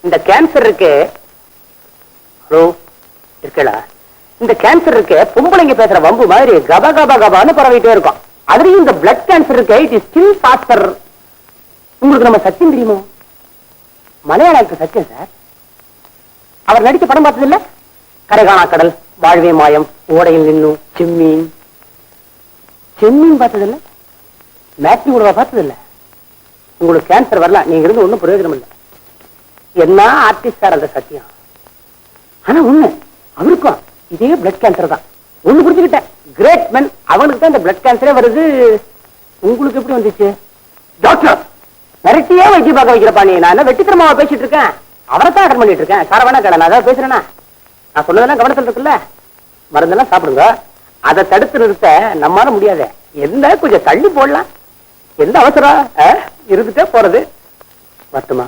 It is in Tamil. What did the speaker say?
இந்த கேன்சர் இருக்கு. ஹலோ இருக்கலா? இந்த கேன்சர் இருக்கு பொம்பளைங்க பேசுற வம்பு மாதிரி கப கப கபான்னு பரவிட்டே இருக்கும். அதுலயும் இந்த பிளட் கேன்சர் இருக்கு, இட் இஸ் ஸ்டில் ஃபாஸ்டர். உங்களுக்கு நம்ம சச்சின் தெரியுமோ? மலையாள ஆக்டர் சச்சின் சார். அவர் நடிச்ச படம் பார்த்தது இல்ல? கரைகாணா கடல், வாழ்வே மாயம், ஓடையில் நின்னும், செம்மீன். செம்மீன் பார்த்தது இல்ல? மேட்னி உடவா பார்த்தது இல்ல? உங்களுக்கு கேன்சர் வரலாம், நீங்க இருந்து ஒன்னும் பிரயோஜனம் இல்லை. என்ன ஆர்டிஸ்ட் சார் அந்த சத்தியம். ஆனா உண்மை அவருக்கும் இதே பிளட் கேன்சர் தான். ஒண்ணு புரிஞ்சுக்கிட்டேன், கிரேட் மென் அவனுக்கு தான் இந்த பிளட் கேன்சரே வருது. உங்களுக்கு எப்படி வந்துச்சு? டாக்டர் மிரட்டியே வைத்தியம் பார்க்க வைக்கிறப்பா நீ. நான் என்ன வெட்டித்தனமாவா பேசிட்டு இருக்கேன்? அவரை தான் அட்டன் பண்ணிட்டு இருக்கேன். சார வேணா கடை நான் அதான் பேசுறேன்னா? நான் சொன்னதெல்லாம் கவனத்தில் இருக்குல்ல? மருந்தெல்லாம் சாப்பிடுங்க. அதை தடுத்து நிறுத்த நம்மளால முடியாது. என்ன கொஞ்சம் தள்ளி போடலாம். எந்த அவசரம் இருந்துட்டே போறது மட்டுமா?